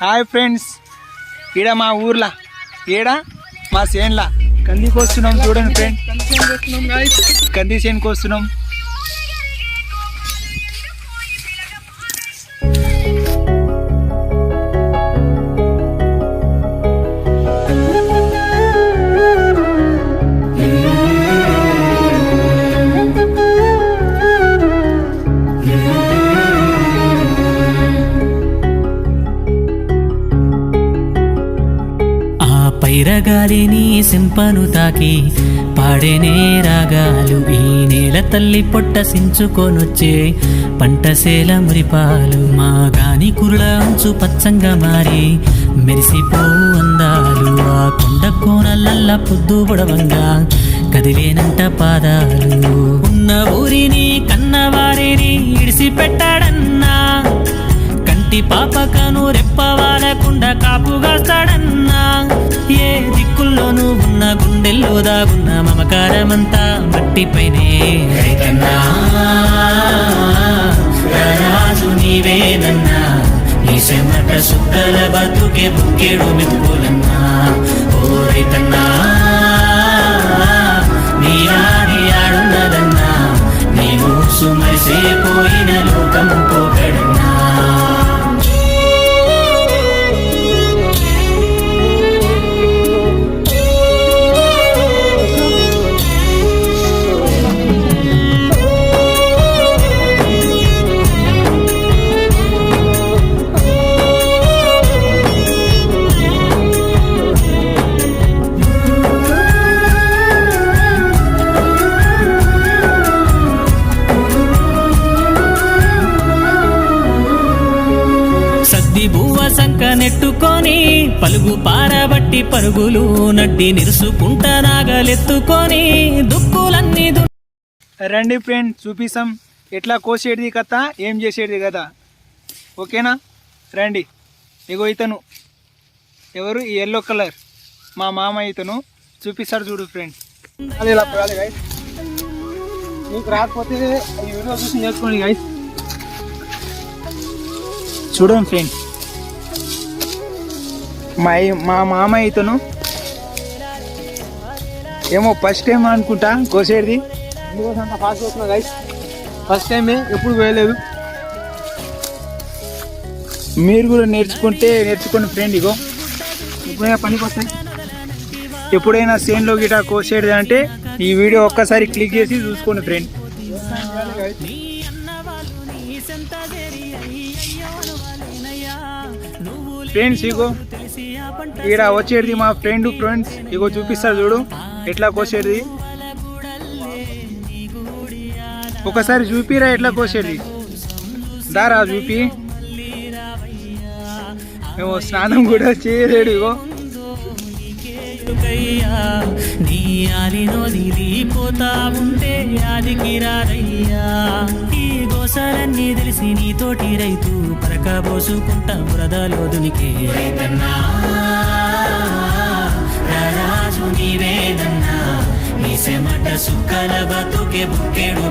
Hi friends, ఈడ మా ఊర్లో ఈడ మా చేనులా కందికి వస్తున్నాం. చూడండి ఫ్రెండ్, కంది చేనుకి వస్తున్నాం. పైరగాలిని సింపను తాకి పాడేనే రాగాలు. ఈ నేల తల్లి పొట్ట సించుకొనొచ్చే పంటసేల మురిపాలు. మా గాని కురుల అంచు పచ్చంగా మారి మెరిసిపోవు అందాలు. ఆ కొండ కోనలల్ల పొద్దు పొడవంగా కదిలేనంట పాదాలు. ఉన్న ఊరిని కన్నవారిని ఇడిసిపెట్టాడన్నా, కంటి పాపకను రెప్పవాలకుండా కాపుగాస్తాడన్నా. ఏ దిక్కుల్లోనూ ఉన్న గుండెల్లో దాగున్న మమకారమంతా మట్టిపైనే. రైతన్నా రాజు నీవేనన్నా, ఈ చెమట సుక్కల బతుకే బుక్కేడు మెతుకులన్నా. ఓ రైతన్నా నీ రాణి ఆడున్నదన్నా, నేను సుమరిసేపోయిన లోకం పోకడన్నా. బువ్వ సంక నెట్టుకొని పలుగు పారబట్టి పరుగులు నడ్డి నిరుసుకుంటా నాగలెత్తుకొని దుక్కులన్నీ. రండి ఫ్రెండ్, చూపిస్తాం ఎట్లా కోసేటిది కథ, ఏం చేసేది కదా. ఓకేనా? రండి. ఇగో ఇతను ఎవరు, ఈ ఎల్లో కలర్ మా మామ. ఇతను చూపిస్తాడు, చూడు ఫ్రెండ్. అది ఇలా పోయాలి గైస్. మీకు రాకపోతే ఈ వీడియో చూసి నేర్చుకోండి గైస్. చూడండి ఫ్రెండ్, మా మామ ఇతను ఏమో ఫస్ట్ టైం అనుకుంటా కోసేది. అందుకోసం అంత ఫాస్ట్ వస్తున్నా గైస్. ఫస్ట్ టైమే, ఎప్పుడు వేయలేదు. మీరు కూడా నేర్చుకోండి ఫ్రెండ్. ఇగో ఎప్పుడైనా పనికి వస్తాయి. ఎప్పుడైనా చేనులో గిటా కోసేది అంటే ఈ వీడియో ఒక్కసారి క్లిక్ చేసి చూసుకోండి ఫ్రెండ్. ఫ్రెండ్స్ ఇగో ఈడ వచ్చేది మా ఫ్రెండ్స్. ఇగో చూపిస్తారు, చూడు ఎట్లా కోసేది. ఒకసారి చూపిరా ఎట్లా కోసేది. దారా చూపి. మేము స్నానం కూడా చేయలేడు. ఇగో నీ ఆలినోదిపోతా ఉంటే ఆదికి రారయ్యా. ఈ గోసాలన్నీ తెలిసి నీతోటి రైతు పరకబోసుకుంటా బురదలో దునికే. రైతన్నా రాజు నీవేదన్నా, నీ చెమట సుక్కల బతుకే బుక్కేడు